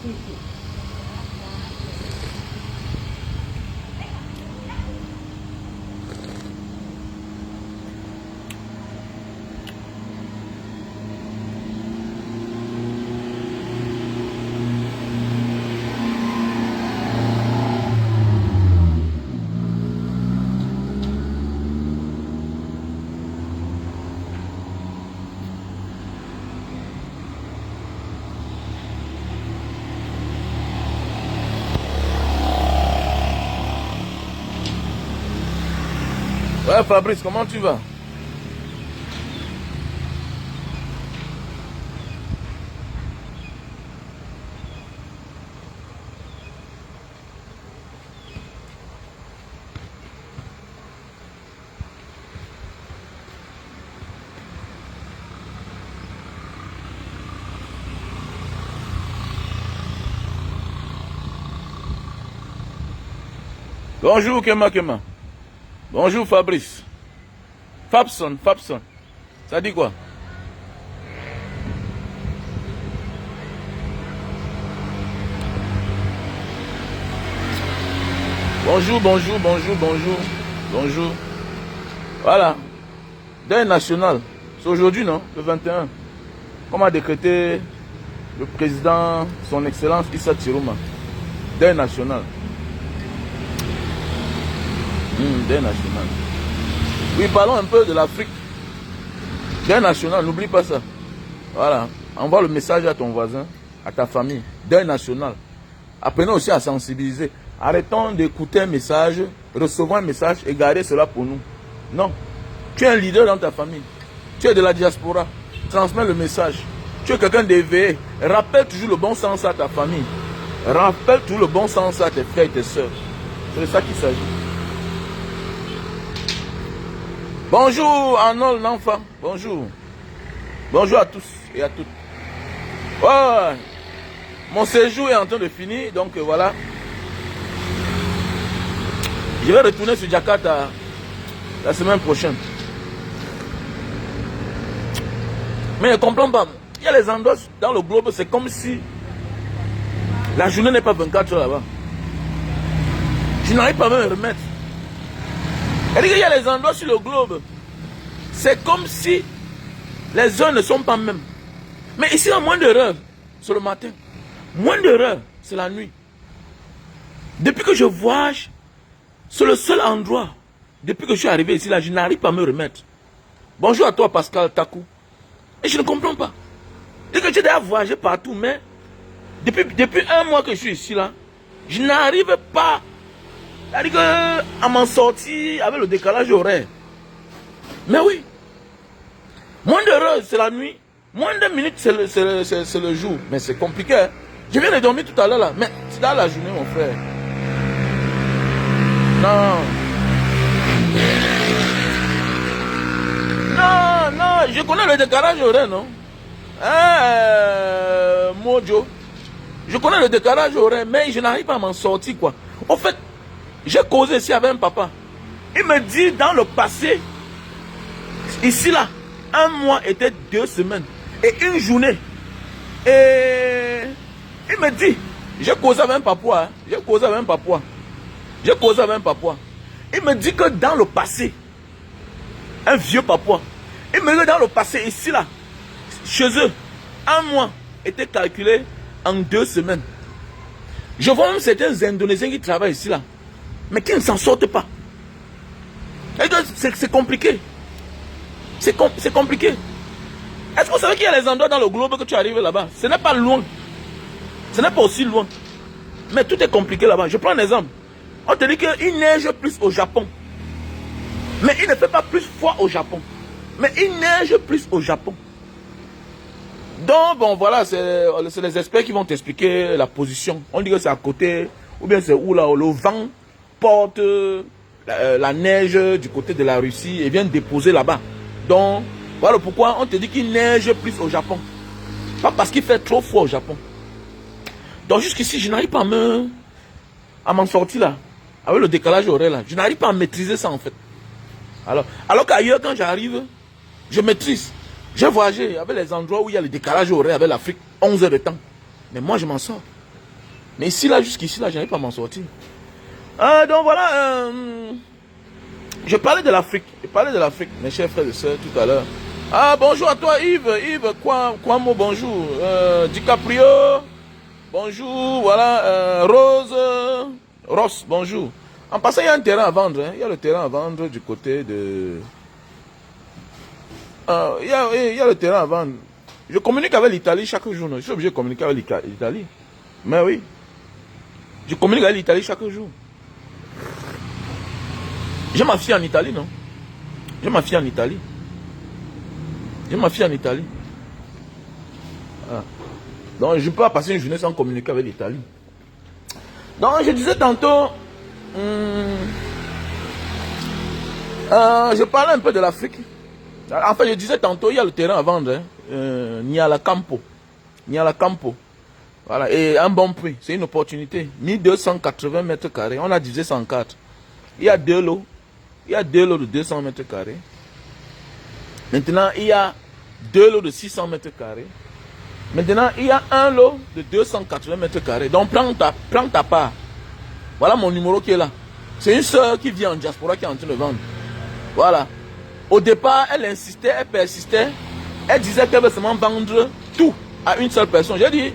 Ouais, Fabrice, comment tu vas? Bonjour, Kema Kema. Bonjour, Fabrice. Fabson. Ça dit quoi? Bonjour. Voilà. Deuil national. C'est aujourd'hui, non? Le 21. Comme a décrété le président, son excellence Issa Tiroma. Deuil national. Deuil national. Oui, parlons un peu de l'Afrique. Deuil national, n'oublie pas ça. Voilà. Envoie le message à ton voisin, à ta famille. Deuil national. Apprenons aussi à sensibiliser. Arrêtons d'écouter un message, recevons un message et gardez cela pour nous. Non. Tu es un leader dans ta famille. Tu es de la diaspora. Transmets le message. Tu es quelqu'un d'éveillé. Rappelle toujours le bon sens à ta famille. Rappelle toujours le bon sens à tes frères et tes soeurs. C'est de ça qu'il s'agit. Bonjour Arnold l'enfant. Bonjour. Bonjour à tous et à toutes. Ouais. Mon séjour est en train de finir. Donc voilà. Je vais retourner sur Jakarta la semaine prochaine. Mais je ne comprends pas. Il y a les endroits dans le globe, c'est comme si la journée n'est pas 24 heures là-bas. Je n'arrive pas à me remettre. Il y a les endroits sur le globe. C'est comme si les heures ne sont pas mêmes. Mais ici, il y a moins d'heures, c'est le matin. Moins d'heures, c'est la nuit. Depuis que je voyage, c'est le seul endroit. Depuis que je suis arrivé ici, là, je n'arrive pas à me remettre. Bonjour à toi, Pascal Takou. Et je ne comprends pas. Et que j'ai déjà voyagé partout, mais depuis un mois que je suis ici, là, je n'arrive pas à m'en sortir avec le décalage horaire. Mais oui. Moins d'heures, c'est la nuit. Moins de minutes, c'est le jour. Mais c'est compliqué. Hein? Je viens de dormir tout à l'heure, là. Mais c'est dans la journée, mon frère. Non, je connais le décalage horaire, non? Mojo. Je connais le décalage horaire, mais je n'arrive pas à m'en sortir, quoi. En fait, j'ai causé ici avec un papa. Il me dit, dans le passé, ici, là, un mois était 2 semaines. Et une journée. Et il me dit, j'ai causé avec un papa. Il me dit que dans le passé, un vieux papa, il me dit que dans le passé, ici là, chez eux, un mois était calculé en 2 semaines. Je vois même certains Indonésiens qui travaillent ici là, mais qui ne s'en sortent pas. C'est compliqué. C'est compliqué. Est-ce que vous savez qu'il y a les endroits dans le globe que tu arrives là-bas? Ce n'est pas loin. Ce n'est pas aussi loin. Mais tout est compliqué là-bas. Je prends un exemple. On te dit qu'il neige plus au Japon. Mais il ne fait pas plus froid au Japon. Mais il neige plus au Japon. Donc, bon, voilà, c'est les experts qui vont t'expliquer la position. On dit que c'est à côté, ou bien c'est où là, le vent porte la neige du côté de la Russie et vient déposer là-bas. Donc, voilà pourquoi on te dit qu'il neige plus au Japon. Pas parce qu'il fait trop froid au Japon. Donc, jusqu'ici, je n'arrive pas à m'en sortir là. Avec le décalage horaire là. Je n'arrive pas à maîtriser ça en fait. Alors qu'ailleurs, quand j'arrive, je maîtrise. J'ai voyagé avec les endroits où il y a le décalage horaire avec l'Afrique, 11 heures de temps. Mais moi, je m'en sors. Mais ici, là, jusqu'ici, là, je n'arrive pas à m'en sortir. Donc voilà, je parlais de l'Afrique. Je parlais de l'Afrique, mes chers frères et sœurs, tout à l'heure. Ah, bonjour à toi, Yves. Yves, quoi mot, bonjour. DiCaprio, bonjour. Voilà, Ross, bonjour. En passant, il y a un terrain à vendre. Hein. Il y a le terrain à vendre du côté de... il y a le terrain à vendre. Je communique avec l'Italie chaque jour. Non? Je suis obligé de communiquer avec l'Italie. Mais oui. Je communique avec l'Italie chaque jour. J'ai ma fille en Italie, non? J'ai ma fille en Italie. J'ai ma fille en Italie. Ah. Donc, je ne peux pas passer une journée sans communiquer avec l'Italie. Donc, je disais tantôt... je parlais un peu de l'Afrique. Enfin, je disais tantôt, il y a le terrain à vendre. Hein. Niala Campo. Niala Campo. Voilà, et un bon prix. C'est une opportunité. 1280 mètres carrés. On a divisé 104. Il y a deux lots. Il y a deux lots de 200 mètres carrés. Maintenant, il y a deux lots de 600 mètres carrés. Maintenant, il y a un lot de 280 mètres carrés. Donc, prends ta part. Voilà mon numéro qui est là. C'est une soeur qui vient en diaspora qui est en train de vendre. Voilà. Au départ, elle insistait, elle persistait. Elle disait qu'elle veut seulement vendre tout à une seule personne. J'ai dit,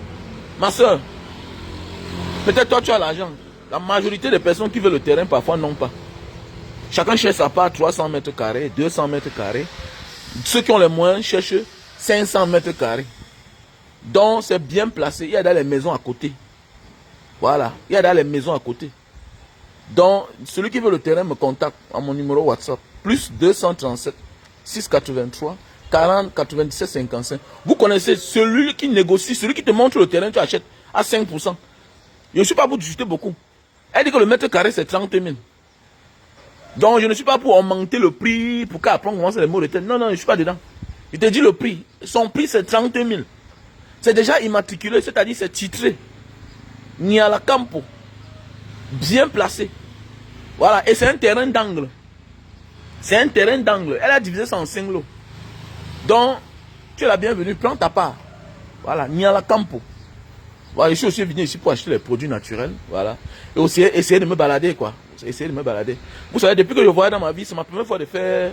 ma soeur, peut-être toi tu as l'argent. La majorité des personnes qui veulent le terrain, parfois n'ont pas. Chacun cherche sa part, 300 mètres carrés, 200 mètres carrés. Ceux qui ont les moyens cherchent 500 mètres carrés. Donc c'est bien placé. Il y a dans les maisons à côté. Voilà. Il y a dans les maisons à côté. Donc celui qui veut le terrain me contacte à mon numéro WhatsApp. Plus 237 683 40 97 55. Vous connaissez celui qui négocie, celui qui te montre le terrain, tu achètes à 5%. Je ne suis pas pour discuter beaucoup. Elle dit que le mètre carré c'est 30 000. Donc je ne suis pas pour augmenter le prix, pour qu'après on commence les mots de tête. Non, non, je ne suis pas dedans. Je te dis le prix. Son prix c'est 30 000. C'est déjà immatriculé, c'est-à-dire c'est titré. Niala Campo. Bien placé. Voilà, et c'est un terrain d'angle. C'est un terrain d'angle. Elle a divisé ça en 5 lots. Donc, tu es la bienvenue, prends ta part. Voilà, Niala Campo. Voilà, je suis aussi venu ici pour acheter les produits naturels. Voilà. Et aussi essayer de me balader, quoi. Essayer de me balader. Vous savez, depuis que je voyais dans ma vie, c'est ma première fois de faire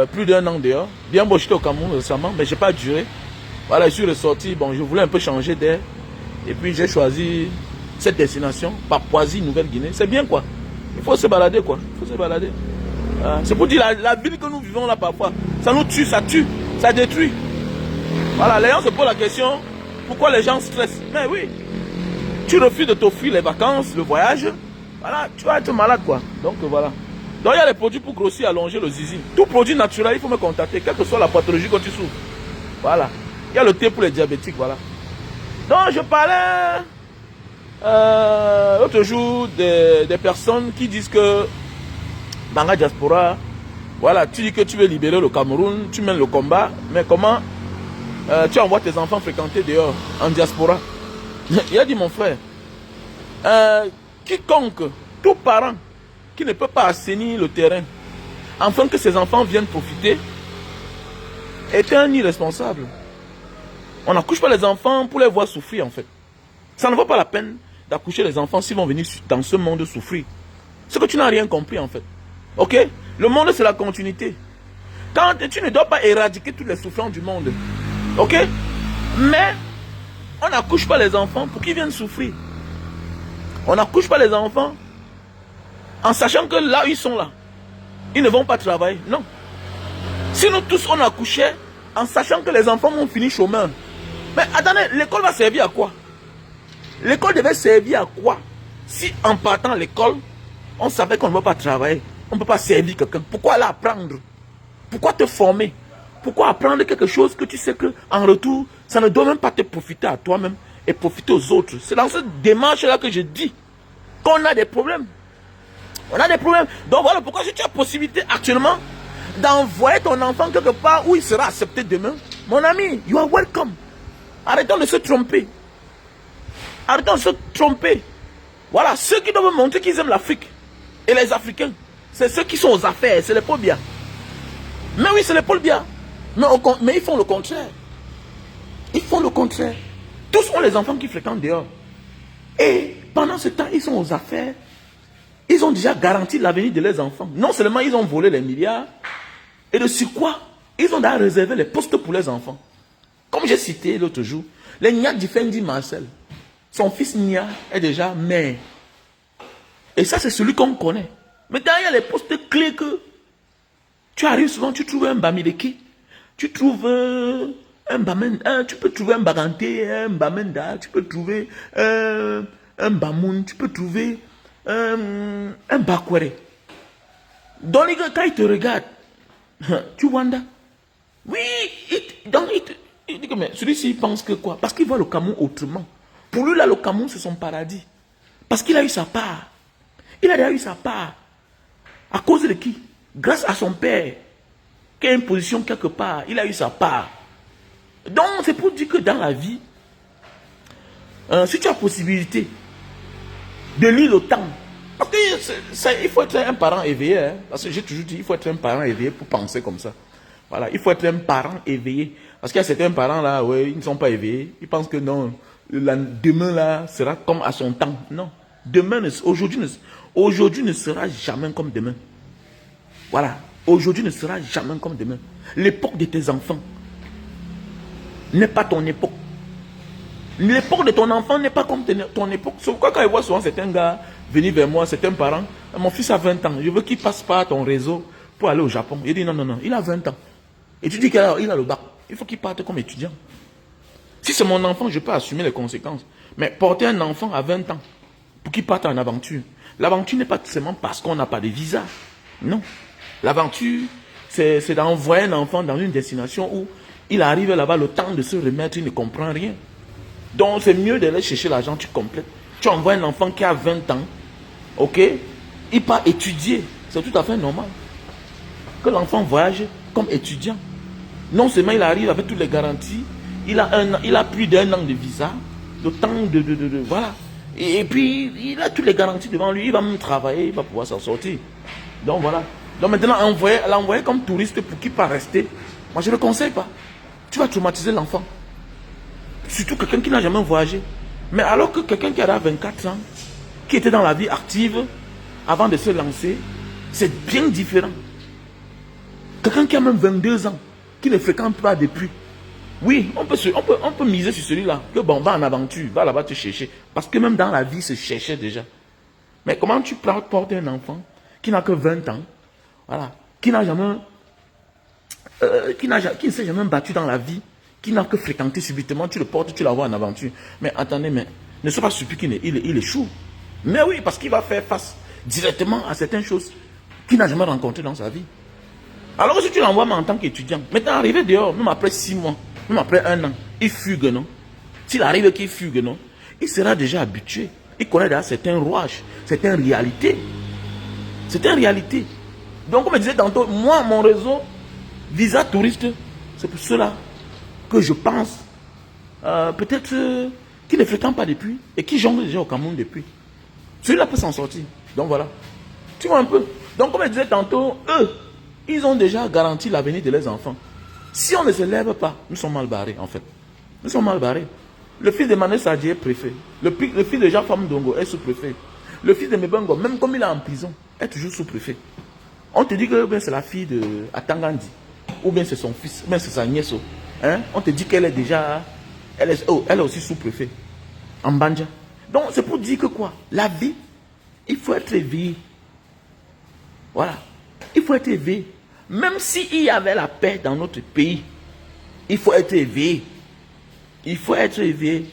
plus d'1 an dehors. Bien beau, j'étais au Cameroun récemment, mais je n'ai pas duré. Voilà, je suis ressorti. Bon, je voulais un peu changer d'air. Et puis, j'ai choisi cette destination, Papouasie, Nouvelle-Guinée. C'est bien, quoi. Il faut se balader, quoi. Il faut se balader. C'est pour dire la ville que nous vivons là parfois, ça nous tue, ça détruit. Voilà, les gens se posent la question, pourquoi les gens stressent? Mais oui, tu refuses de t'offrir les vacances, le voyage, voilà, tu vas être malade quoi. Donc voilà. Donc il y a les produits pour grossir, allonger le zizi. Tout produit naturel, il faut me contacter, quelle que soit la pathologie que tu souffres. Voilà. Il y a le thé pour les diabétiques, voilà. Donc je parlais l'autre jour des personnes qui disent que dans la diaspora, voilà, tu dis que tu veux libérer le Cameroun, tu mènes le combat, mais comment tu envoies tes enfants fréquenter dehors, en diaspora? Il a dit mon frère, quiconque, tout parent qui ne peut pas assainir le terrain, afin que ses enfants viennent profiter, est un irresponsable. On n'accouche pas les enfants pour les voir souffrir en fait. Ça ne vaut pas la peine d'accoucher les enfants s'ils vont venir dans ce monde souffrir. C'est que tu n'as rien compris en fait. Ok? Le monde, c'est la continuité. Quand tu ne dois pas éradiquer toutes les souffrances du monde. Ok? Mais, on n'accouche pas les enfants pour qu'ils viennent souffrir. On n'accouche pas les enfants en sachant que là où ils sont là, ils ne vont pas travailler. Non. Si nous tous, on accouchait en sachant que les enfants vont finir chômeurs. Mais attendez, l'école va servir à quoi? L'école devait servir à quoi? Si en partant à l'école, on savait qu'on ne va pas travailler. On ne peut pas servir quelqu'un. Pourquoi aller apprendre? Pourquoi te former? Pourquoi apprendre quelque chose que tu sais que en retour, ça ne doit même pas te profiter à toi-même et profiter aux autres? C'est dans cette démarche-là que je dis qu'on a des problèmes. On a des problèmes. Donc voilà pourquoi si tu as possibilité actuellement d'envoyer ton enfant quelque part où il sera accepté demain, mon ami, you are welcome. Arrêtons de se tromper. Arrêtons de se tromper. Voilà, ceux qui doivent montrer qu'ils aiment l'Afrique et les Africains, c'est ceux qui sont aux affaires, c'est les pôles bien. Mais oui, c'est les pôles bien. Mais ils font le contraire. Ils font le contraire. Tous ont les enfants qui fréquentent dehors. Et pendant ce temps, ils sont aux affaires. Ils ont déjà garanti l'avenir de leurs enfants. Non seulement ils ont volé les milliards, et de surcroît, ils ont déjà réservé les postes pour leurs enfants. Comme j'ai cité l'autre jour, les Nia Difendi Marcel, son fils Nia est déjà maire. Et ça, c'est celui qu'on connaît. Mais derrière les postes clés que tu arrives souvent, tu trouves un Bamileke, tu trouves un Bamen, tu peux trouver un Baganté, un Bamenda, tu peux trouver un Bamoun, tu peux trouver un Bakwere. Donc, quand il te regarde, tu wonder. Oui, il dit que mais celui-ci pense que quoi? Parce qu'il voit le Cameroun autrement. Pour lui, là, le Cameroun, c'est son paradis. Parce qu'il a eu sa part. Il a déjà eu sa part. À cause de qui? Grâce à son père, qui a une position quelque part, il a eu sa part. Donc, c'est pour dire que dans la vie, si tu as possibilité de lire le temps, parce qu'il faut être un parent éveillé, hein, parce que j'ai toujours dit, il faut être un parent éveillé pour penser comme ça. Voilà, il faut être un parent éveillé. Parce qu'il y a certains parents là, ouais, ils ne sont pas éveillés. Ils pensent que non, demain là sera comme à son temps. Non, aujourd'hui ne sera jamais comme demain. Voilà, aujourd'hui ne sera jamais comme demain. L'époque de tes enfants n'est pas ton époque. L'époque de ton enfant n'est pas comme ton époque. C'est pourquoi quand je vois souvent certains gars venir vers moi, certains parents, mon fils a 20 ans, je veux qu'il passe par ton réseau pour aller au Japon. Il dit non, non, non, il a 20 ans. Et tu dis qu'il a le bac. Il faut qu'il parte comme étudiant. Si c'est mon enfant, je peux assumer les conséquences. Mais porter un enfant à 20 ans pour qu'il parte en aventure. L'aventure n'est pas seulement parce qu'on n'a pas de visa. Non. L'aventure, c'est d'envoyer un enfant dans une destination où il arrive là-bas, le temps de se remettre, il ne comprend rien. Donc c'est mieux d'aller chercher l'argent, tu complètes. Tu envoies un enfant qui a 20 ans, ok, il part étudier. C'est tout à fait normal que l'enfant voyage comme étudiant. Non seulement il arrive avec toutes les garanties, il a plus d'1 an de visa, le temps voilà. Et puis, il a toutes les garanties devant lui, il va même travailler, il va pouvoir s'en sortir. Donc voilà. Donc maintenant, l'envoyer comme touriste pour qu'il ne pas rester, moi je ne le conseille pas. Tu vas traumatiser l'enfant. Surtout quelqu'un qui n'a jamais voyagé. Mais alors que quelqu'un qui a 24 ans, qui était dans la vie active, avant de se lancer, c'est bien différent. Quelqu'un qui a même 22 ans, qui ne fréquente pas depuis. Oui, on peut miser sur celui-là. Que bon, va en aventure, va là-bas te chercher. Parce que même dans la vie, se cherchait déjà. Mais comment tu portes un enfant qui n'a que 20 ans, voilà, qui n'a jamais, qui ne s'est jamais battu dans la vie, qui n'a que fréquenté subitement, tu le portes, tu l'envoies en aventure. Mais attendez, mais ne sois pas surpris qu'il échoue. Mais oui, parce qu'il va faire face directement à certaines choses qu'il n'a jamais rencontrées dans sa vie. Alors que si tu l'envoies en tant qu'étudiant, maintenant arrivé dehors, même après 6 mois, même après 1 an, il fugue, non? S'il arrive qu'il fugue, non? Il sera déjà habitué. Il connaît déjà certains rouages, certaines réalités. C'est une réalité. Donc, comme je disais tantôt, moi, mon réseau, visa touriste, c'est pour cela que je pense, peut-être qu'il ne fréquente pas depuis et qui jongle déjà au Cameroun depuis. Celui-là peut s'en sortir. Donc voilà. Tu vois un peu. Donc, comme je disais tantôt, eux, ils ont déjà garanti l'avenir de leurs enfants. Si on ne se lève pas, nous sommes mal barrés, en fait. Nous sommes mal barrés. Le fils de Mané Sadji est préfet. Le fils de Jean-Fam Dongo est sous-préfet. Le fils de Mebengo, même comme il est en prison, est toujours sous-préfet. On te dit que c'est la fille de Atangandi. Ou bien c'est son fils, ou bien c'est sa nièce. Hein? On te dit qu'elle est déjà... Elle est aussi sous-préfet. En Banja. Donc c'est pour dire que quoi? La vie, il faut être éveillé. Voilà. Il faut être éveillé. Même s'il y avait la paix dans notre pays, il faut être éveillé. Il faut être éveillé.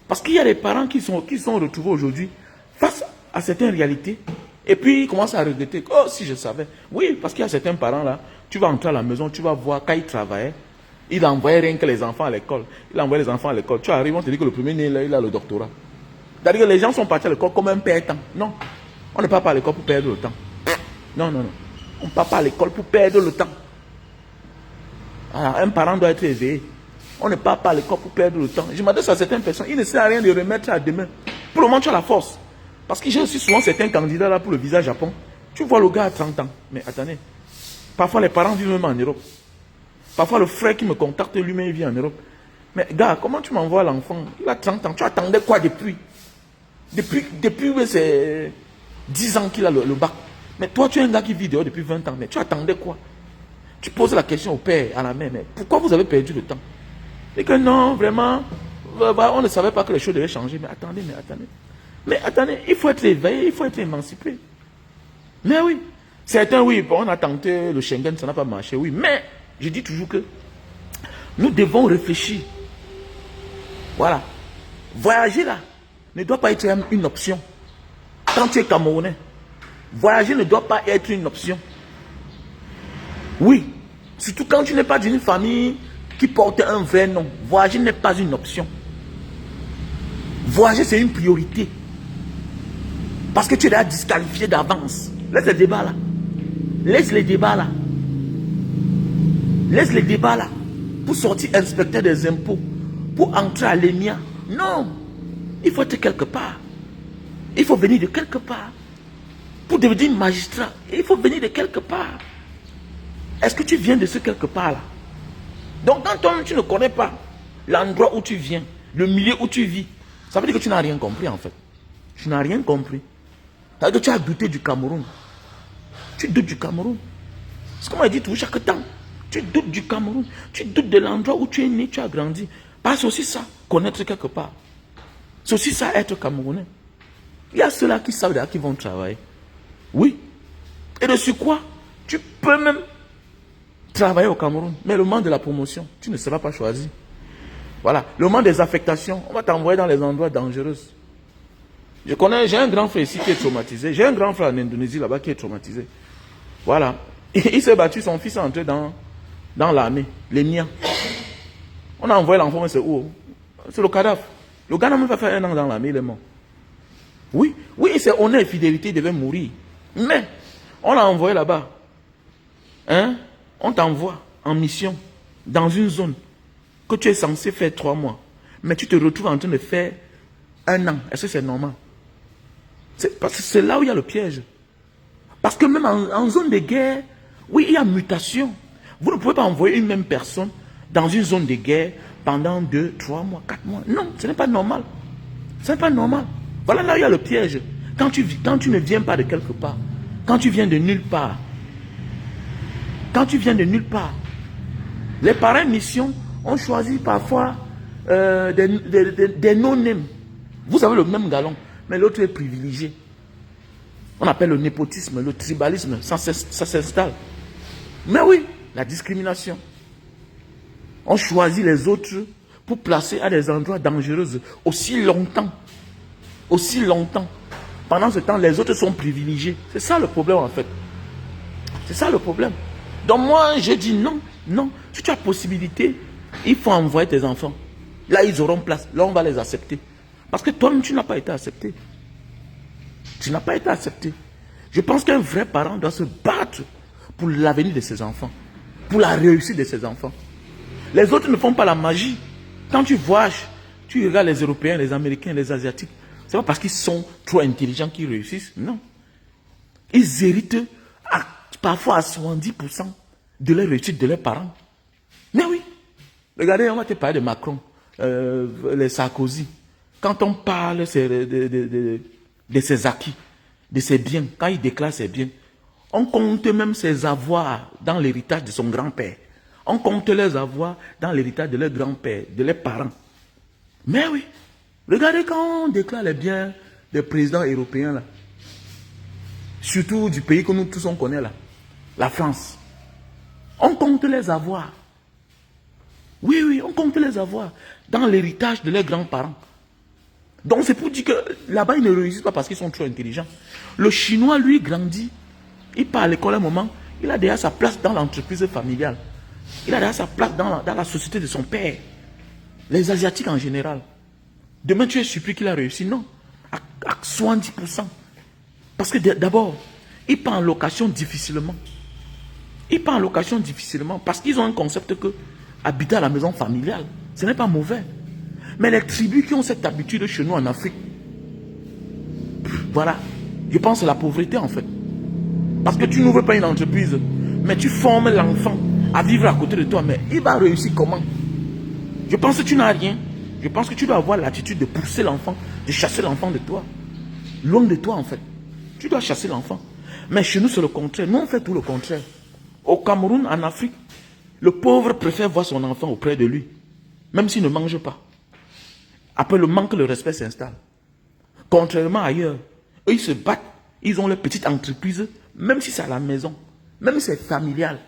Parce qu'il y a des parents qui sont retrouvés aujourd'hui face à certaines réalités. Et puis ils commencent à regretter. Oh, si je savais. Oui, parce qu'il y a certains parents là, tu vas entrer à la maison, tu vas voir, quand ils travaillaient, ils n'envoyaient rien que les enfants à l'école. Ils envoyaient les enfants à l'école. Tu arrives, on te dit que le premier né là, il a le doctorat. C'est-à-dire que les gens sont partis à l'école comme un perdant. Non. On ne part pas à l'école pour perdre le temps. Non, non, non. On ne part pas à l'école pour perdre le temps. Alors, un parent doit être éveillé. On ne part pas à l'école pour perdre le temps. Je m'adresse à certaines personnes, il ne sert à rien de remettre à demain. Pour le moment, tu as la force. Parce que j'ai aussi souvent certains candidats là pour le visa Japon. Tu vois le gars à 30 ans. Mais attendez, parfois les parents vivent même en Europe. Parfois le frère qui me contacte lui-même vit en Europe. Mais gars, comment tu m'envoies l'enfant? Il a 30 ans. Tu attendais quoi depuis? Depuis c'est 10 ans qu'il a le bac. Mais toi, tu es un gars qui vit dehors depuis 20 ans. Mais tu attendais quoi? Tu poses la question au père, à la mère, mais pourquoi vous avez perdu le temps? Et que non, vraiment, on ne savait pas que les choses devaient changer. Mais attendez, Mais attendez, il faut être éveillé, il faut être émancipé. Mais oui, certains, oui, bon, on a tenté le Schengen, ça n'a pas marché, oui. Mais, je dis toujours que nous devons réfléchir. Voilà. Voyager là ne doit pas être une option. Quand tu es Camerounais, voyager ne doit pas être une option. Oui, surtout quand tu n'es pas d'une famille qui porte un vrai nom. Voyager n'est pas une option. Voyager, c'est une priorité. Parce que tu es déjà disqualifié d'avance. Laisse les débats là. Laisse les débats là. Laisse les débats là. Pour sortir inspecteur des impôts. Pour entrer à l'ENIA. Non. Il faut être quelque part. Il faut venir de quelque part. Pour devenir magistrat, il faut venir de quelque part. Est-ce que tu viens de ce quelque part là? Donc quand toi tu ne connais pas l'endroit où tu viens, le milieu où tu vis, ça veut dire que tu n'as rien compris en fait. Tu n'as rien compris. Ça veut dire que tu as douté du Cameroun. Tu doutes du Cameroun. C'est comme on dit tout chaque temps. Tu doutes du Cameroun. Tu doutes de l'endroit où tu es né, tu as grandi. Parce que c'est aussi ça, connaître quelque part. C'est aussi ça, être Camerounais. Il y a ceux-là qui savent qui vont travailler. Oui. Et de sur quoi tu peux même travailler au Cameroun. Mais le moment de la promotion, tu ne seras pas choisi. Voilà. Le moment des affectations, on va t'envoyer dans les endroits dangereux. Je connais, j'ai un grand frère ici qui est traumatisé. J'ai un grand frère en Indonésie là-bas qui est traumatisé. Voilà. Il s'est battu, son fils est entré dans l'armée, les miens. On a envoyé l'enfant, mais c'est où? C'est le cadavre. Le gars n'a même pas fait un an dans l'armée, il est mort. Oui, c'est honneur et fidélité, il devait mourir. Mais, on l'a envoyé là-bas. Hein? On t'envoie en mission dans une zone que tu es censé faire 3 mois. Mais tu te retrouves en train de faire 1 an. Est-ce que c'est normal? Parce que c'est là où il y a le piège. Parce que même en zone de guerre, oui, il y a mutation. Vous ne pouvez pas envoyer une même personne dans une zone de guerre pendant 2, 3 mois, 4 mois. Non, ce n'est pas normal. Ce n'est pas normal. Voilà là où il y a le piège. Quand tu ne viens pas de quelque part, quand tu viens de nulle part, les parrains mission ont choisi parfois des non-names. Vous avez le même galon, mais l'autre est privilégié. On appelle le népotisme, le tribalisme, ça s'installe. Mais oui, la discrimination. On choisit les autres pour placer à des endroits dangereux aussi longtemps. Aussi longtemps. Pendant ce temps, les autres sont privilégiés. C'est ça le problème en fait. C'est ça le problème. Donc moi, je dis non, non. Si tu as possibilité, il faut envoyer tes enfants. Là, ils auront place. Là, on va les accepter. Parce que toi-même, tu n'as pas été accepté. Tu n'as pas été accepté. Je pense qu'un vrai parent doit se battre pour l'avenir de ses enfants. Pour la réussite de ses enfants. Les autres ne font pas la magie. Quand tu voyages, tu regardes les Européens, les Américains, les Asiatiques. Ce n'est pas parce qu'ils sont trop intelligents qu'ils réussissent. Non. Ils héritent parfois à 70% de leur réussite de leurs parents. Mais oui. Regardez, on va te parler de Macron, les Sarkozy. Quand on parle de ses acquis, de ses biens, quand il déclare ses biens, on compte même ses avoirs dans l'héritage de son grand-père. On compte leurs avoirs dans l'héritage de leur grand-père, de leurs parents. Mais oui, regardez quand on déclare les biens des présidents européens, là, surtout du pays que nous tous on connaît, là, la France. On compte les avoirs. Oui, on compte les avoirs dans l'héritage de leurs grands-parents. Donc c'est pour dire que là-bas, ils ne réussissent pas parce qu'ils sont trop intelligents. Le Chinois, lui, grandit. Il part à l'école à un moment. Il a déjà sa place dans l'entreprise familiale. Il a déjà sa place dans la société de son père. Les Asiatiques en général. Demain, tu es surpris qu'il a réussi. Non. À 70%. Parce que d'abord, il part en location difficilement. Il part en location difficilement parce qu'ils ont un concept que habiter à la maison familiale, ce n'est pas mauvais. Mais les tribus qui ont cette habitude chez nous en Afrique, voilà, je pense que c'est la pauvreté en fait. Parce que tu n'ouvres pas une entreprise, mais tu formes l'enfant à vivre à côté de toi. Mais il va réussir comment? Je pense que tu n'as rien. Je pense que tu dois avoir l'attitude de pousser l'enfant, de chasser l'enfant de toi. Loin de toi, en fait. Tu dois chasser l'enfant. Mais chez nous, c'est le contraire. Nous, on fait tout le contraire. Au Cameroun, en Afrique, le pauvre préfère voir son enfant auprès de lui, même s'il ne mange pas. Après le manque de respect s'installe. Contrairement ailleurs, eux, ils se battent. Ils ont leur petite entreprise, même si c'est à la maison, même si c'est familial.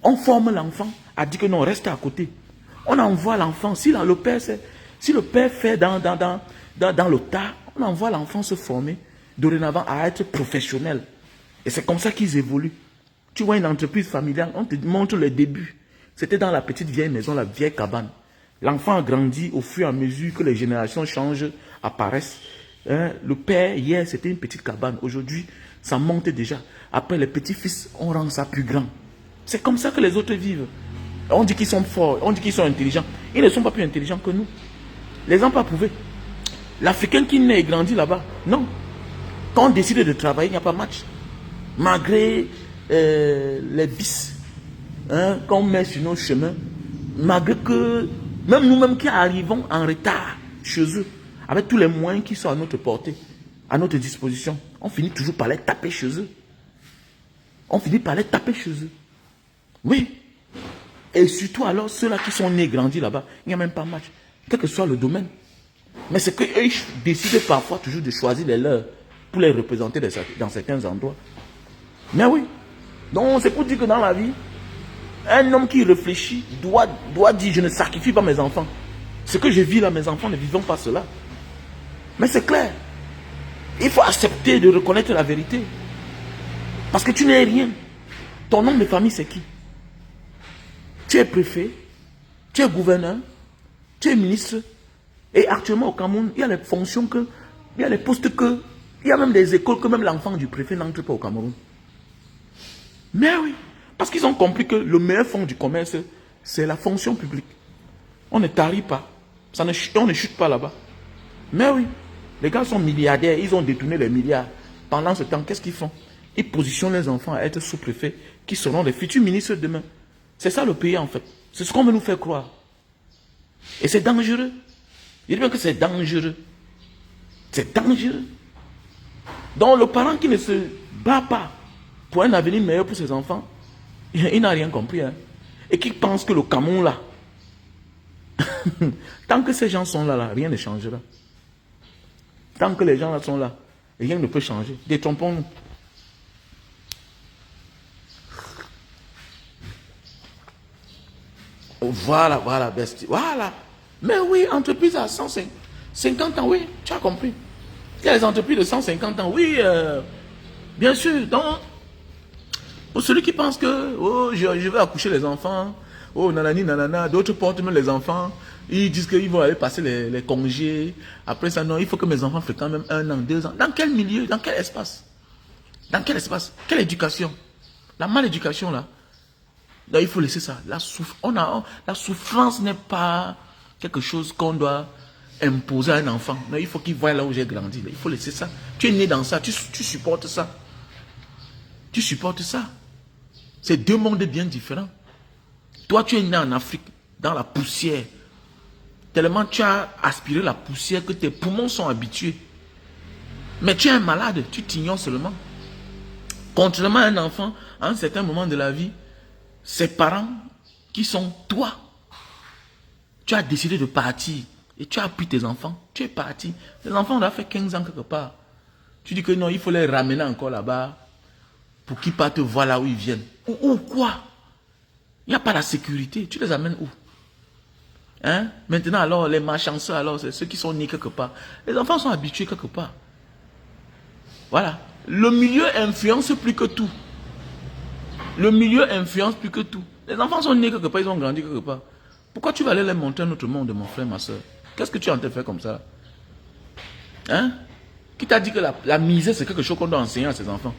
On forme l'enfant à dire que non, reste à côté. On envoie l'enfant. Si le père fait dans le tas, on envoie l'enfant se former dorénavant à être professionnel. Et c'est comme ça qu'ils évoluent. Tu vois une entreprise familiale, on te montre le début. C'était dans la petite vieille maison, la vieille cabane. L'enfant a grandi au fur et à mesure que les générations changent, apparaissent. Le père, hier, c'était une petite cabane. Aujourd'hui, ça monte déjà. Après, les petits-fils, on rend ça plus grand. C'est comme ça que les autres vivent. On dit qu'ils sont forts, on dit qu'ils sont intelligents. Ils ne sont pas plus intelligents que nous. Les gens pas prouvé. L'Africain qui naît et grandit là-bas, non. Quand on décide de travailler, il n'y a pas match. Malgré les vices qu'on met sur nos chemins, malgré que même nous-mêmes qui arrivons en retard chez eux, avec tous les moyens qui sont à notre portée, à notre disposition, on finit toujours par les taper chez eux. On finit par les taper chez eux. Oui. Et surtout alors, ceux-là qui sont nés et grandis là-bas, il n'y a même pas match, quel que soit le domaine. Mais c'est qu'eux décident parfois toujours de choisir les leurs pour les représenter dans certains endroits. Mais oui. Donc c'est pour dire que dans la vie, un homme qui réfléchit doit dire je ne sacrifie pas mes enfants. Ce que je vis là, mes enfants ne vivent pas cela. Mais c'est clair. Il faut accepter de reconnaître la vérité. Parce que tu n'es rien. Ton nom de famille c'est qui? Tu es préfet, tu es gouverneur, tu es ministre. Et actuellement au Cameroun, il y a les fonctions il y a les postes il y a même des écoles que même l'enfant du préfet n'entre pas au Cameroun. Mais oui, parce qu'ils ont compris que le meilleur fonds du commerce, c'est la fonction publique. On ne tarit pas, on ne chute pas là-bas. Mais oui, les gars sont milliardaires, ils ont détourné les milliards. Pendant ce temps, qu'est-ce qu'ils font? Ils positionnent les enfants à être sous-préfets, qui seront les futurs ministres demain. C'est ça le pays en fait. C'est ce qu'on veut nous faire croire. Et c'est dangereux. Je dis bien que c'est dangereux. C'est dangereux. Donc le parent qui ne se bat pas pour un avenir meilleur pour ses enfants, il n'a rien compris. Hein. Et qui pense que le Cameroun là, tant que ces gens sont là, rien ne changera. Tant que les gens là sont là, rien ne peut changer. Détrompons-nous. Voilà, bestie. Voilà. Mais oui, entreprise à 150 ans, oui, tu as compris. Il y a les entreprises de 150 ans, oui, bien sûr. Donc, pour celui qui pense que, oh, je vais accoucher les enfants, oh, nanani, nanana, d'autres portent même les enfants, ils disent qu'ils vont aller passer les congés. Après ça, non, il faut que mes enfants fréquentent même 1 an, 2 ans. Dans quel milieu, dans quel espace? Dans quel espace? Quelle éducation? La maléducation, là. Là, il faut laisser ça. La souffrance n'est pas quelque chose qu'on doit imposer à un enfant. Non, il faut qu'il voie là où j'ai grandi. Il faut laisser ça. Tu es né dans ça. Tu supportes ça. Tu supportes ça. C'est deux mondes bien différents. Toi, tu es né en Afrique, dans la poussière. Tellement tu as aspiré la poussière que tes poumons sont habitués. Mais tu es un malade. Tu t'ignores seulement. Contrairement à un enfant, à un certain moment de la vie, ses parents qui sont toi, tu as décidé de partir et tu as pris tes enfants, tu es parti. Les enfants ont fait 15 ans quelque part. Tu dis que non, il faut les ramener encore là-bas pour qu'ils partent voir là où ils viennent. Ou quoi? Il n'y a pas la sécurité. Tu les amènes où? Hein? Maintenant, alors, les malchanceux, alors, c'est ceux qui sont nés quelque part. Les enfants sont habitués quelque part. Voilà. Le milieu influence plus que tout. Le milieu influence plus que tout. Les enfants sont nés quelque part, ils ont grandi quelque part. Pourquoi tu vas aller les montrer un autre monde, mon frère, ma soeur? Qu'est-ce que tu es en train de faire comme ça? Hein? Qui t'a dit que la misère, c'est quelque chose qu'on doit enseigner à ses enfants?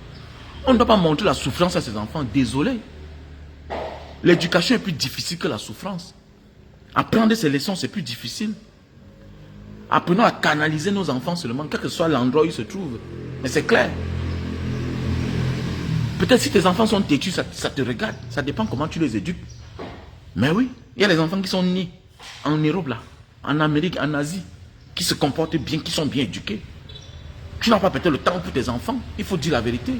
On ne doit pas montrer la souffrance à ses enfants. Désolé. L'éducation est plus difficile que la souffrance. Apprendre ces leçons, c'est plus difficile. Apprenons à canaliser nos enfants seulement, quel que soit l'endroit où ils se trouvent. Mais c'est clair. Peut-être si tes enfants sont têtus, ça te regarde. Ça dépend comment tu les éduques. Mais oui, il y a les enfants qui sont nés en Europe, là, en Amérique, en Asie, qui se comportent bien, qui sont bien éduqués. Tu n'as pas peut-être le temps pour tes enfants. Il faut dire la vérité.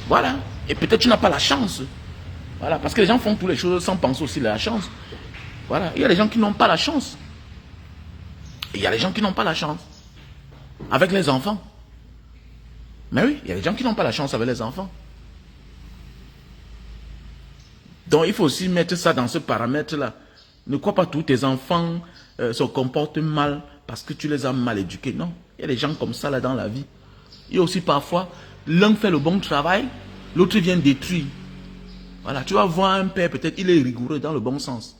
Voilà. Et peut-être tu n'as pas la chance. Voilà. Parce que les gens font toutes les choses sans penser aussi à la chance. Voilà. Il y a des gens qui n'ont pas la chance. Et il y a des gens qui n'ont pas la chance. Avec les enfants. Mais oui, il y a des gens qui n'ont pas la chance avec les enfants. Donc il faut aussi mettre ça dans ce paramètre-là. Ne crois pas que tous tes enfants se comportent mal parce que tu les as mal éduqués. Non, il y a des gens comme ça là dans la vie. Il y a aussi parfois, l'un fait le bon travail, l'autre vient détruire. Voilà, tu vas voir un père, peut-être il est rigoureux dans le bon sens.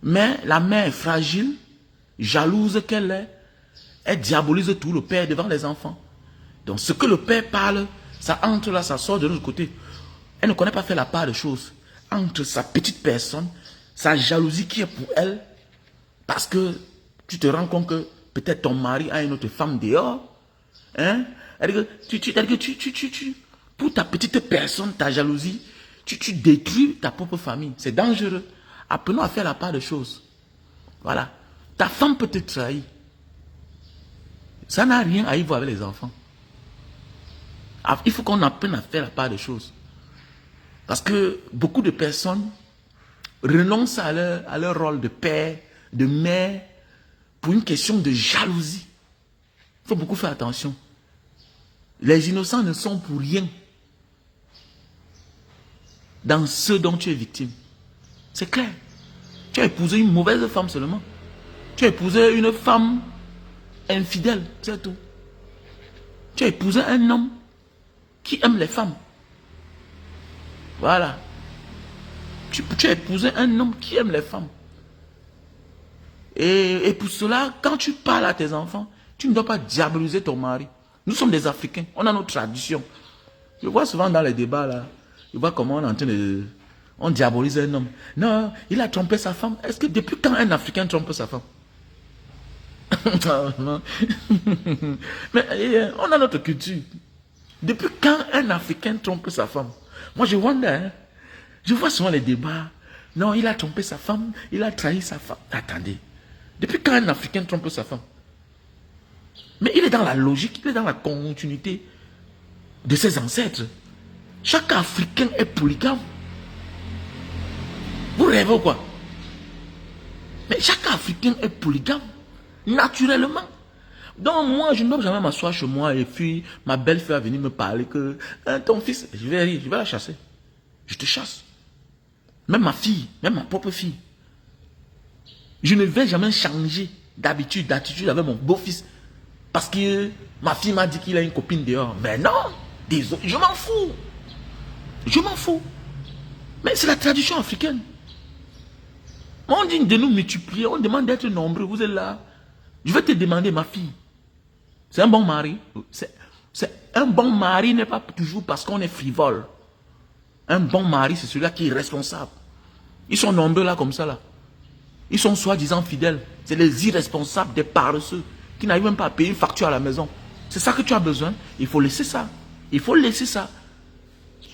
Mais la mère est fragile, jalouse qu'elle est, elle diabolise tout le père devant les enfants. Donc ce que le père parle, ça entre là, ça sort de l'autre côté. Elle ne connaît pas faire la part de choses entre sa petite personne, sa jalousie qui est pour elle, parce que tu te rends compte que peut-être ton mari a une autre femme dehors. Hein? Pour ta petite personne, ta jalousie, tu détruis ta propre famille. C'est dangereux. Apprenons à faire la part de choses. Voilà. Ta femme peut te trahir. Ça n'a rien à y voir avec les enfants. Il faut qu'on apprenne à faire la part de choses. Parce que beaucoup de personnes renoncent à leur rôle de père, de mère, pour une question de jalousie. Il faut beaucoup faire attention. Les innocents ne sont pour rien dans ce dont tu es victime. C'est clair. Tu as épousé une mauvaise femme seulement. Tu as épousé une femme infidèle, c'est tout. Tu as épousé un homme qui aime les femmes. Voilà. Tu as épousé un homme qui aime les femmes. Et pour cela, quand tu parles à tes enfants, tu ne dois pas diaboliser ton mari. Nous sommes des Africains, on a nos traditions. Je vois souvent dans les débats là, je vois comment on est en train de... On diabolise un homme. Non, il a trompé sa femme. Est-ce que depuis quand un Africain trompe sa femme? Mais on a notre culture. Depuis quand un Africain trompe sa femme? Moi je wonder, hein? Je vois souvent les débats. Non, il a trompé sa femme, il a trahi sa femme. Attendez. Depuis quand un Africain trompe sa femme? Mais il est dans la logique, il est dans la continuité de ses ancêtres. Chaque Africain est polygame. Vous rêvez ou quoi? Mais chaque Africain est polygame. Naturellement. Donc moi, je ne dois jamais m'asseoir chez moi et puis ma belle-fille va venir me parler que ton fils, je vais rire, je vais la chasser. Je te chasse. Même ma fille, même ma propre fille. Je ne vais jamais changer d'attitude avec mon beau-fils. Parce que ma fille m'a dit qu'il a une copine dehors. Mais non, désolé, je m'en fous. Je m'en fous. Mais c'est la tradition africaine. On dit de nous multiplier, on demande d'être nombreux. Vous êtes là. Je vais te demander, ma fille. C'est un bon mari. Un bon mari n'est pas toujours parce qu'on est frivole. Un bon mari, c'est celui-là qui est responsable. Ils sont nombreux là comme ça là. Ils sont soi-disant fidèles. C'est les irresponsables, des paresseux, qui n'arrivent même pas à payer une facture à la maison. C'est ça que tu as besoin. Il faut laisser ça. Il faut laisser ça.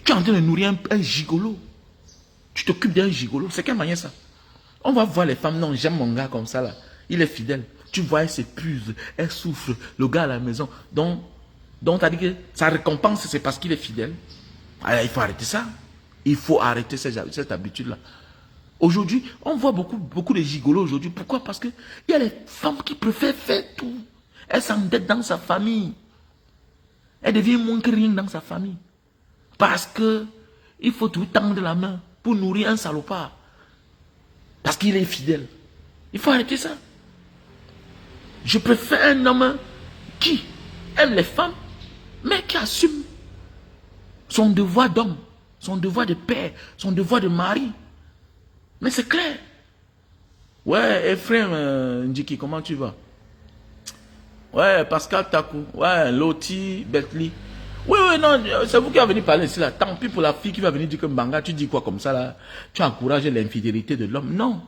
Tu es en train de nourrir un gigolo. Tu t'occupes d'un gigolo. C'est quelle manière ça? On va voir les femmes. Non, j'aime mon gars comme ça là. Il est fidèle. Tu vois, elle s'épuise. Elle souffre. Le gars à la maison. Donc tu as dit que sa récompense, c'est parce qu'il est fidèle. Alors, il faut arrêter ça. Il faut arrêter cette habitude-là. Aujourd'hui, on voit beaucoup de gigolos aujourd'hui. Pourquoi? Parce qu'il y a les femmes qui préfèrent faire tout. Elles s'endettent dans sa famille. Elles deviennent moins que rien dans sa famille. Parce que il faut tout tendre la main pour nourrir un salopard. Parce qu'il est fidèle. Il faut arrêter ça. Je préfère un homme qui aime les femmes, mais qui assume son devoir d'homme, son devoir de père, son devoir de mari. Mais c'est clair. Ouais, Ephraim Ndjiki, comment tu vas? Ouais, Pascal Takou. Ouais, Loti, Berkeley. Oui, non, c'est vous qui avez venu parler ici là. Tant pis pour la fille qui va venir dire que Mbanga, tu dis quoi comme ça là? Tu encourages l'infidélité de l'homme. Non.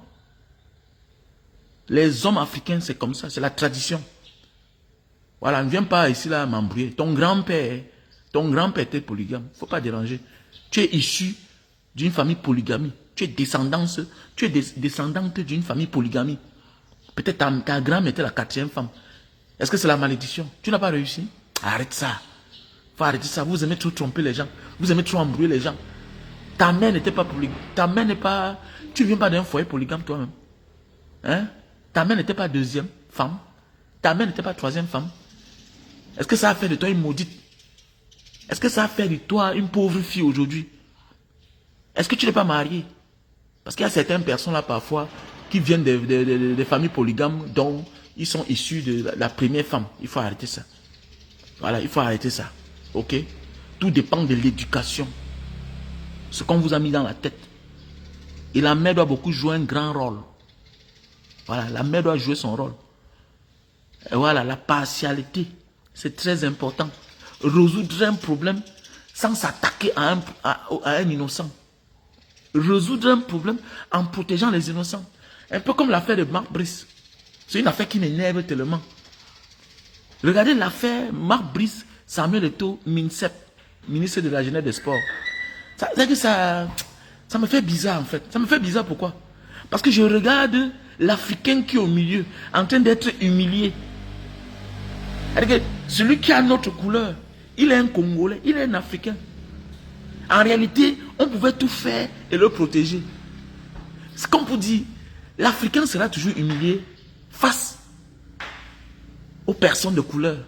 Les hommes africains, c'est comme ça, c'est la tradition. Voilà, ne viens pas ici là m'embrouiller. Ton grand-père était polygame. Il ne faut pas déranger. Tu es issu d'une famille polygamie. Tu es descendante d'une famille polygamie. Peut-être ta grand-mère était la 4e femme. Est-ce que c'est la malédiction? Tu n'as pas réussi? Arrête ça. Faut arrêter ça. Vous aimez trop tromper les gens. Vous aimez trop embrouiller les gens. Ta mère n'était pas polygame. Ta mère n'est pas... Tu viens pas d'un foyer polygame toi-même. Hein? Ta mère n'était pas deuxième femme. Ta mère n'était pas troisième femme. Est-ce que ça a fait de toi une maudite? Est-ce que ça a fait de toi une pauvre fille aujourd'hui? Est-ce que tu n'es pas marié? Parce qu'il y a certaines personnes là parfois qui viennent des familles polygames dont ils sont issus de la première femme. Il faut arrêter ça. Voilà, il faut arrêter ça. Ok? Tout dépend de l'éducation. Ce qu'on vous a mis dans la tête. Et la mère doit beaucoup jouer un grand rôle. Voilà, la mère doit jouer son rôle. Et voilà, la partialité. C'est très important. Résoudre un problème sans s'attaquer à un innocent. Résoudre un problème en protégeant les innocents. Un peu comme l'affaire de Marc Brice. C'est une affaire qui m'énerve tellement. Regardez l'affaire Marc Brice, Samuel Eto'o, MINSEP, ministre de la Jeunesse et des Sports. Ça me fait bizarre en fait. Ça me fait bizarre pourquoi? Parce que je regarde l'Africain qui est au milieu, en train d'être humilié. C'est-à-dire que celui qui a notre couleur, il est un Congolais, il est un Africain. En réalité, on pouvait tout faire et le protéger. C'est comme pour dire, l'Africain sera toujours humilié face aux personnes de couleur.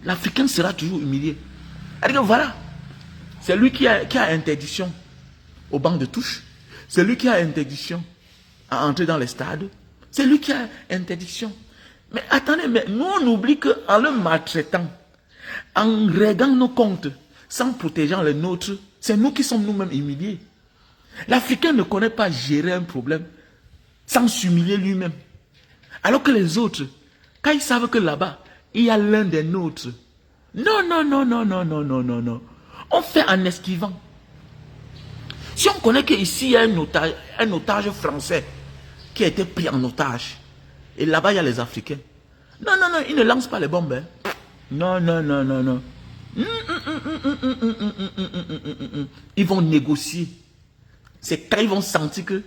L'Africain sera toujours humilié. C'est-à-dire que voilà, c'est lui qui a interdiction au banc de touche. C'est lui qui a interdiction à entrer dans les stades. C'est lui qui a interdiction. Mais attendez, mais nous on oublie qu'en le maltraitant, en réglant nos comptes, sans protégeant les nôtres, c'est nous qui sommes nous-mêmes humiliés. L'Africain ne connaît pas gérer un problème sans s'humilier lui-même. Alors que les autres, quand ils savent que là-bas, il y a l'un des nôtres, non, non, non, non, non, non, non, non, non. On fait en esquivant. Si on connaît qu'ici, il y a un otage français qui a été pris en otage, et là-bas, il y a les Africains. Non, non, non, ils ne lancent pas les bombes. Hein. Non, non, non, non, non. Ils vont négocier. C'est quand ils vont sentir qu'il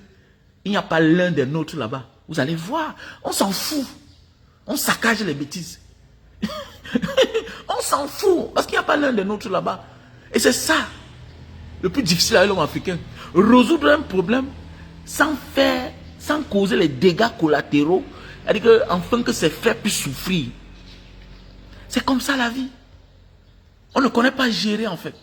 n'y a pas l'un des nôtres là-bas. Vous allez voir, on s'en fout. On saccage les bêtises. On s'en fout, parce qu'il n'y a pas l'un des nôtres là-bas. Et c'est ça, le plus difficile avec l'homme africain. Résoudre un problème sans causer les dégâts collatéraux. C'est-à-dire enfin que ses frères puissent souffrir. C'est comme ça la vie. On ne connaît pas gérer en fait.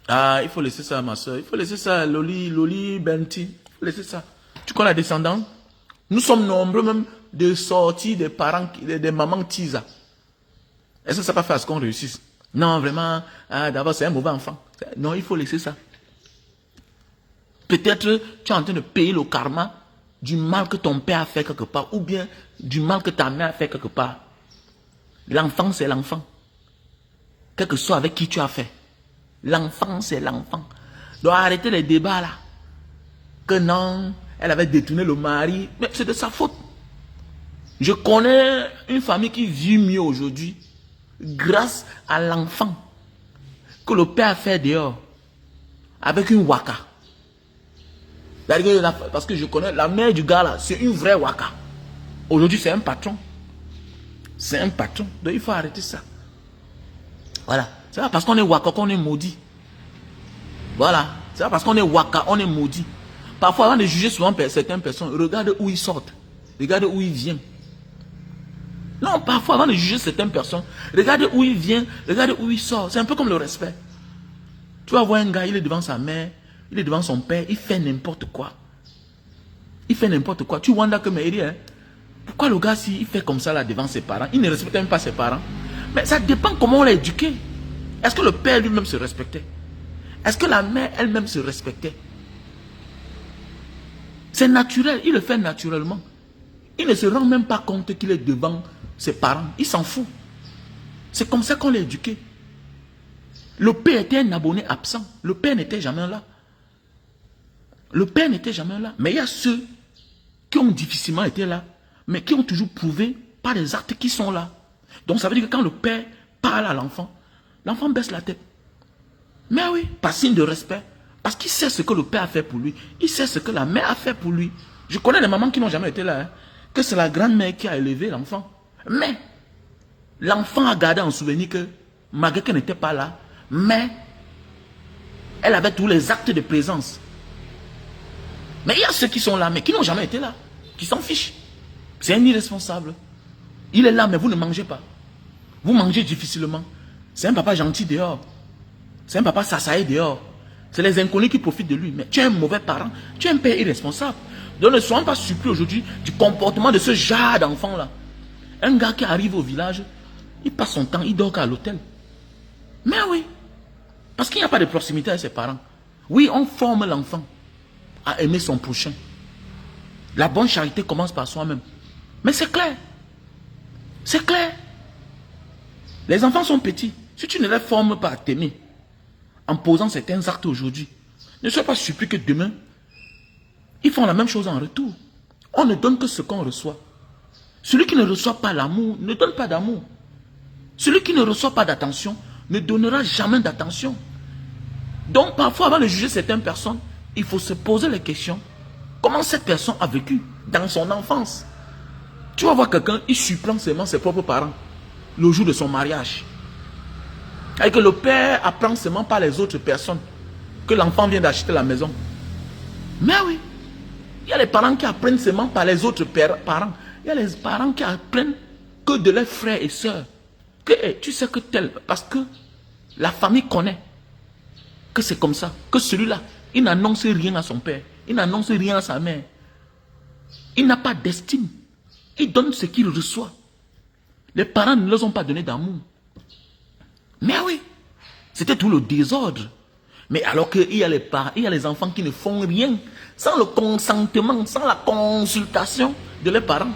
Ah, il faut laisser ça ma soeur. Il faut laisser ça Loli Benti. Il faut laisser ça. Tu connais la descendance? Nous sommes nombreux même de sortir des parents, des mamans Tisa. Est-ce que ça va faire ce qu'on réussisse? Non, vraiment, d'abord c'est un mauvais enfant. Non, il faut laisser ça. Peut-être tu es en train de payer le karma du mal que ton père a fait quelque part, ou bien du mal que ta mère a fait quelque part. L'enfant, c'est l'enfant. Quel que soit avec qui tu as fait. L'enfant, c'est l'enfant. Donc arrêtez les débats là. Que non, elle avait détourné le mari. Mais c'est de sa faute. Je connais une famille qui vit mieux aujourd'hui grâce à l'enfant que le père a fait dehors avec une waka. Parce que je connais la mère du gars là, c'est une vraie waka. Aujourd'hui, c'est un patron. C'est un patron. Donc il faut arrêter ça. Voilà. C'est pas parce qu'on est waka qu'on est maudit. Voilà. C'est pas parce qu'on est waka, on est maudit. Parfois, avant de juger souvent certaines personnes, regarde où ils sortent. Regarde où ils viennent. Non, parfois, avant de juger certaines personnes, regarde où il vient, regarde où il sort. C'est un peu comme le respect. Tu vas voir un gars, il est devant sa mère, il est devant son père, il fait n'importe quoi. Il fait n'importe quoi. Tu wonder que, mais il dit, hein, pourquoi le gars, s'il fait comme ça là devant ses parents, il ne respecte même pas ses parents. Mais ça dépend comment on l'a éduqué. Est-ce que le père lui-même se respectait? Est-ce que la mère elle-même se respectait? C'est naturel, il le fait naturellement. Il ne se rend même pas compte qu'il est devant ses parents. Il s'en fout. C'est comme ça qu'on l'a éduqué. Le père était un abonné absent. Le père n'était jamais là. Le père n'était jamais là. Mais il y a ceux qui ont difficilement été là, mais qui ont toujours prouvé par des actes qui sont là. Donc ça veut dire que quand le père parle à l'enfant, l'enfant baisse la tête. Mais oui, par signe de respect. Parce qu'il sait ce que le père a fait pour lui. Il sait ce que la mère a fait pour lui. Je connais les mamans qui n'ont jamais été là, hein, que c'est la grand-mère qui a élevé l'enfant. Mais l'enfant a gardé en souvenir que, malgré qu'elle n'était pas là, mais elle avait tous les actes de présence. Mais il y a ceux qui sont là, mais qui n'ont jamais été là, qui s'en fichent. C'est un irresponsable. Il est là, mais vous ne mangez pas. Vous mangez difficilement. C'est un papa gentil dehors. C'est un papa sassaé dehors. C'est les inconnus qui profitent de lui. Mais tu es un mauvais parent. Tu es un père irresponsable. Donc ne soyons pas surpris aujourd'hui du comportement de ce genre d'enfant-là. Un gars qui arrive au village, il passe son temps, il dort qu'à l'hôtel. Mais oui. Parce qu'il n'y a pas de proximité avec ses parents. Oui, on forme l'enfant à aimer son prochain. La bonne charité commence par soi-même. Mais c'est clair. C'est clair. Les enfants sont petits. Si tu ne les formes pas à t'aimer, en posant certains actes aujourd'hui, ne sois pas surpris que demain, ils font la même chose en retour. On ne donne que ce qu'on reçoit. Celui qui ne reçoit pas l'amour ne donne pas d'amour. Celui qui ne reçoit pas d'attention ne donnera jamais d'attention. Donc parfois, avant de juger certaines personnes, il faut se poser les questions. Comment cette personne a vécu dans son enfance? Tu vas voir quelqu'un, il surprend seulement ses propres parents le jour de son mariage. Et que le père apprend seulement par les autres personnes que l'enfant vient d'acheter la maison. Mais oui, il y a les parents qui apprennent seulement par les autres parents. Il y a les parents qui apprennent que de leurs frères et sœurs. Que tu sais que tel, parce que la famille connaît que c'est comme ça, que celui-là, il n'annonce rien à son père, il n'annonce rien à sa mère. Il n'a pas d'estime. Il donne ce qu'il reçoit. Les parents ne leur ont pas donné d'amour. Mais oui, c'était tout le désordre. Mais alors qu'il y a les parents, il y a les enfants qui ne font rien, sans le consentement, sans la consultation de leurs parents.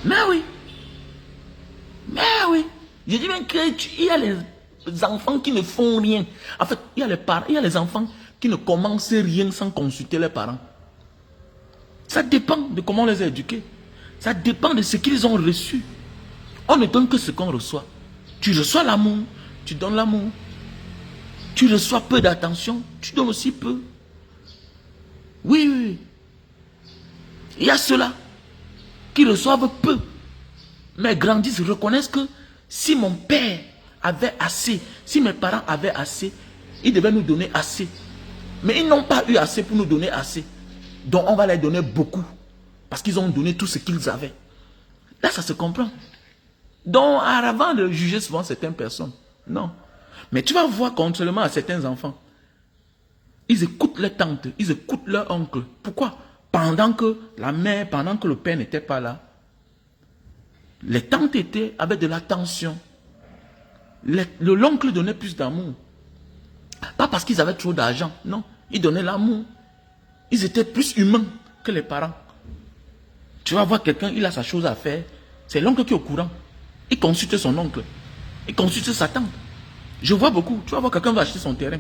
Mais oui. Mais oui. Je dis bien qu'il y a les enfants qui ne font rien. En fait, il y a les parents, il y a les enfants qui ne commencent rien sans consulter leurs parents. Ça dépend de comment on les a éduqués. Ça dépend de ce qu'ils ont reçu. On ne donne que ce qu'on reçoit. Tu reçois l'amour, tu donnes l'amour. Tu reçois peu d'attention, tu donnes aussi peu. Oui, oui, oui. Il y a ceux-là qui reçoivent peu, mais grandissent, reconnaissent que si mon père avait assez, si mes parents avaient assez, ils devaient nous donner assez. Mais ils n'ont pas eu assez pour nous donner assez. Donc on va leur donner beaucoup. Parce qu'ils ont donné tout ce qu'ils avaient. Là, ça se comprend. Donc, avant de juger souvent certaines personnes, non. Mais tu vas voir, contrairement à certains enfants, ils écoutent leur tante, ils écoutent leur oncle. Pourquoi? Pendant que la mère, pendant que le père n'était pas là, les tantes étaient avec de l'attention. L'oncle donnait plus d'amour. Pas parce qu'ils avaient trop d'argent, non. Ils donnaient l'amour. Ils étaient plus humains que les parents. Tu vas voir quelqu'un, il a sa chose à faire. C'est l'oncle qui est au courant. Il consulte son oncle. Il consulte sa tante. Je vois beaucoup. Tu vas voir quelqu'un va acheter son terrain.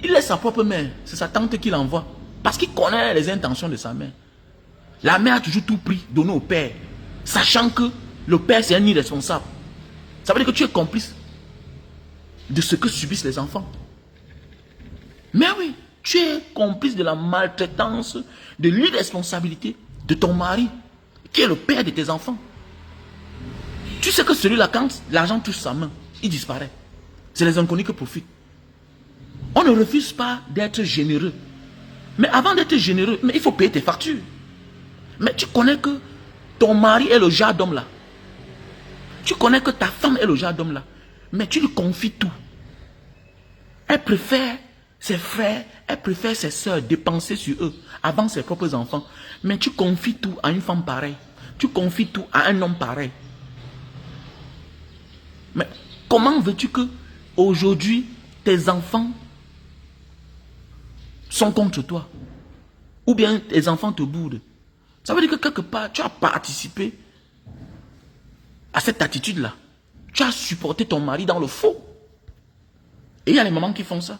Il laisse sa propre mère. C'est sa tante qui l'envoie. Parce qu'il connaît les intentions de sa mère. La mère a toujours tout pris, donné au père. Sachant que le père, c'est un irresponsable. Ça veut dire que tu es complice de ce que subissent les enfants. Mais oui, tu es complice de la maltraitance, de l'irresponsabilité de ton mari, qui est le père de tes enfants. Tu sais que celui-là, quand l'argent touche sa main, il disparaît. C'est les inconnus qui profitent. On ne refuse pas d'être généreux. Mais avant d'être généreux, mais il faut payer tes factures. Mais tu connais que ton mari est le genre d'homme là. Tu connais que ta femme est le genre d'homme là. Mais tu lui confies tout. Elle préfère ses frères, elle préfère ses soeurs dépenser sur eux avant ses propres enfants. Mais tu confies tout à une femme pareille. Tu confies tout à un homme pareil. Mais comment veux-tu que aujourd'hui tes enfants sont contre toi? Ou bien tes enfants te boudent? Ça veut dire que quelque part, tu as participé à cette attitude-là. Tu as supporté ton mari dans le faux. Et il y a les mamans qui font ça.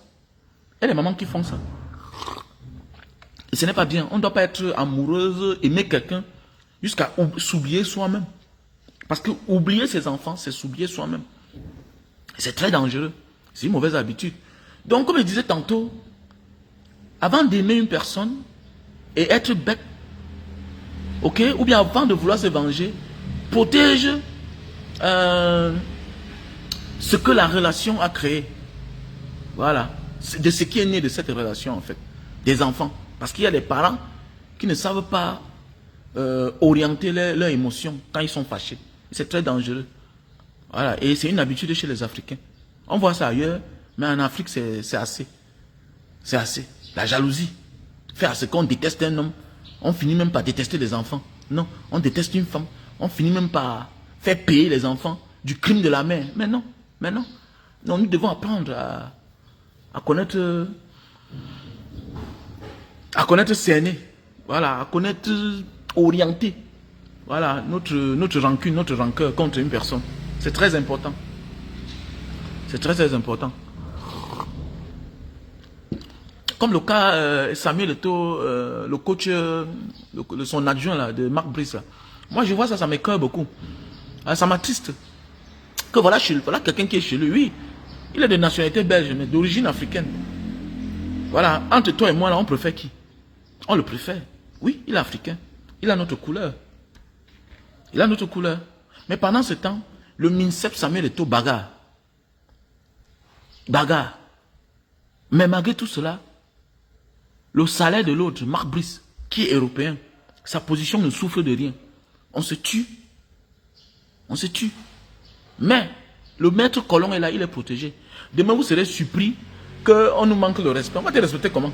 Il y a les mamans qui font ça. Et ce n'est pas bien. On ne doit pas être amoureuse, aimer quelqu'un, jusqu'à s'oublier soi-même. Parce que oublier ses enfants, c'est s'oublier soi-même. C'est très dangereux. C'est une mauvaise habitude. Donc, comme je disais tantôt, avant d'aimer une personne, et être bête. Ok? Ou bien avant de vouloir se venger, protège ce que la relation a créé. Voilà. De ce qui est né de cette relation en fait. Des enfants. Parce qu'il y a des parents qui ne savent pas orienter leurs émotions quand ils sont fâchés. C'est très dangereux. Voilà. Et c'est une habitude chez les Africains. On voit ça ailleurs, mais en Afrique c'est assez. C'est assez. La jalousie. Faire à ce qu'on déteste un homme. On finit même par détester les enfants. Non, on déteste une femme. On finit même par faire payer les enfants du crime de la mère. Mais non, mais non. Non, nous devons apprendre à connaître cerner. Voilà, à connaître orienter. Voilà, notre rancune, notre rancœur contre une personne. C'est très important. C'est très très important. Comme le cas Samuel Eto'o, le coach, son adjoint là, de Marc Brice. Là. Moi je vois ça, ça m'écoeure beaucoup. Ça m'attriste. Que voilà, voilà quelqu'un qui est chez lui. Oui, il est de nationalité belge, mais d'origine africaine. Voilà, entre toi et moi là, on préfère qui? On le préfère. Oui, il est africain. Il a notre couleur. Il a notre couleur. Mais pendant ce temps, le MINSEP Samuel Eto'o bagarre. Bagarre. Mais malgré tout cela, le salaire de l'autre, Marc Brice, qui est européen, sa position ne souffre de rien. On se tue. On se tue. Mais le maître colon est là, il est protégé. Demain, vous serez surpris qu'on nous manque le respect. On va te respecter comment?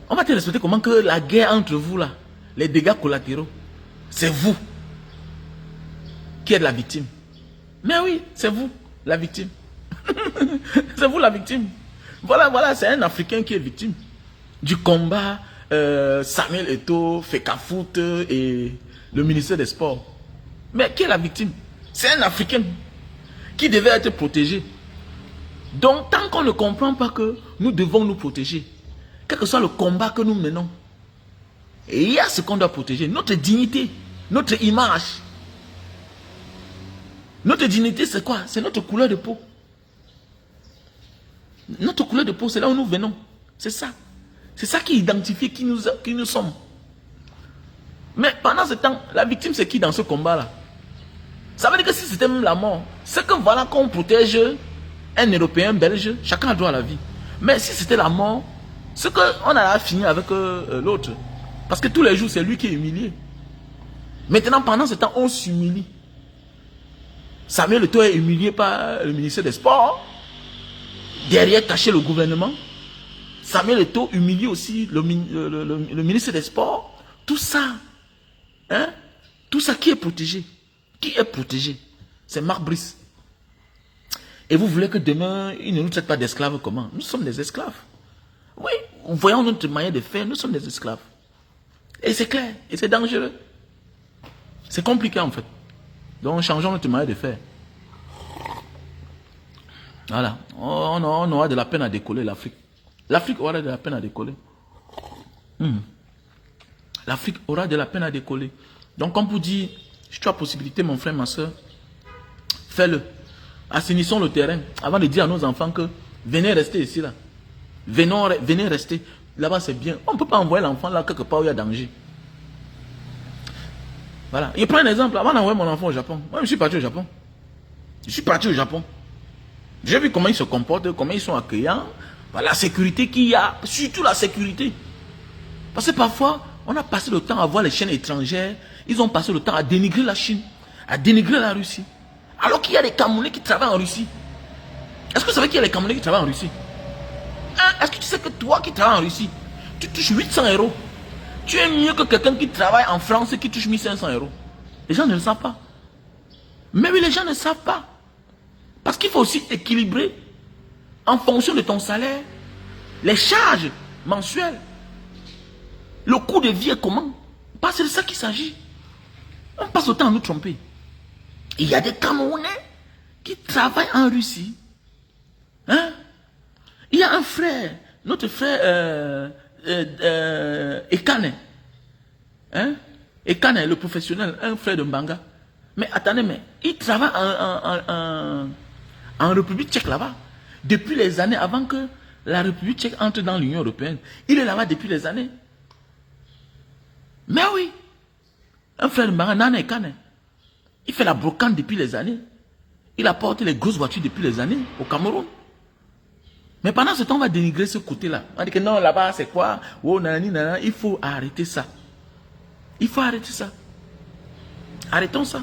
On va te respecter comment que la guerre entre vous, là, les dégâts collatéraux, c'est vous qui êtes la victime. Mais oui, c'est vous la victime. C'est vous la victime. Voilà, voilà, c'est un Africain qui est victime du combat Samuel Eto'o, Fecafoot et le ministère des Sports. Mais qui est la victime? C'est un Africain qui devait être protégé. Donc, tant qu'on ne comprend pas que nous devons nous protéger, quel que soit le combat que nous menons, et il y a ce qu'on doit protéger, notre dignité, notre image. Notre dignité, c'est quoi? C'est notre couleur de peau. Notre couleur de peau, c'est là où nous venons. C'est ça. C'est ça qui identifie qui nous sommes. Mais pendant ce temps, la victime, c'est qui dans ce combat-là? Ça veut dire que si c'était même la mort, c'est que voilà qu'on protège un Européen belge, chacun a droit à la vie. Mais si c'était la mort, c'est qu'on a fini avec l'autre. Parce que tous les jours, c'est lui qui est humilié. Maintenant, pendant ce temps, on s'humilie. Samuel Eto'o est humilié par le ministère des Sports. Derrière, caché le gouvernement. Samuel Eto'o humilie aussi le ministre des Sports. Tout ça, hein? Tout ça qui est protégé. Qui est protégé? C'est Marc Brice. Et vous voulez que demain, il ne nous traite pas d'esclaves comment? Nous sommes des esclaves. Oui, voyons notre manière de faire, nous sommes des esclaves. Et c'est clair, et c'est dangereux. C'est compliqué en fait. Donc changeons notre manière de faire. Voilà, on aura de la peine à décoller l'Afrique. L'Afrique aura de la peine à décoller. L'Afrique aura de la peine à décoller. Donc comme vous dites, si tu as possibilité mon frère, ma soeur, fais-le. Assainissons le terrain avant de dire à nos enfants que venez rester ici là. Venez rester. Là-bas c'est bien. On ne peut pas envoyer l'enfant là quelque part où il y a danger. Voilà. Je prends un exemple. Avant d'envoyer mon enfant au Japon, moi je suis parti au Japon. Je suis parti au Japon. J'ai vu comment ils se comportent, comment ils sont accueillants. La sécurité qu'il y a, surtout la sécurité. Parce que parfois, on a passé le temps à voir les chaînes étrangères. Ils ont passé le temps à dénigrer la Chine, à dénigrer la Russie. Alors qu'il y a des Camerounais qui travaillent en Russie. Est-ce que vous savez qu'il y a des Camerounais qui travaillent en Russie? Hein? Est-ce que tu sais que toi qui travailles en Russie, tu touches 800 €? Tu es mieux que quelqu'un qui travaille en France et qui touche 1500 €. Les gens ne le savent pas. Mais oui, les gens ne savent pas. Parce qu'il faut aussi équilibrer en fonction de ton salaire les charges mensuelles. Le coût de vie est comment? Parce que c'est de ça qu'il s'agit. On passe le temps à nous tromper. Il y a des Camerounais qui travaillent en Russie. Hein? Il y a un frère, notre frère Ekane. Hein? Ekane, le professionnel, un frère de Mbanga. Mais attendez, mais il travaille en République tchèque là-bas. Depuis les années avant que la République tchèque entre dans l'Union européenne. Il est là-bas depuis des années. Mais oui, un frère de Maranane Kane, il fait la brocante depuis les années. Il apporte les grosses voitures depuis les années au Cameroun. Mais pendant ce temps, on va dénigrer ce côté-là. On dit que non, là-bas, c'est quoi? Oh, nanani, nanana. Il faut arrêter ça. Il faut arrêter ça. Arrêtons ça.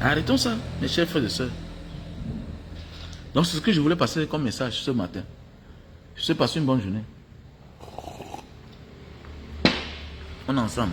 Arrêtons ça, mes chers frères et sœurs. Donc, c'est ce que je voulais passer comme message ce matin. Je te passe une bonne journée. On est ensemble.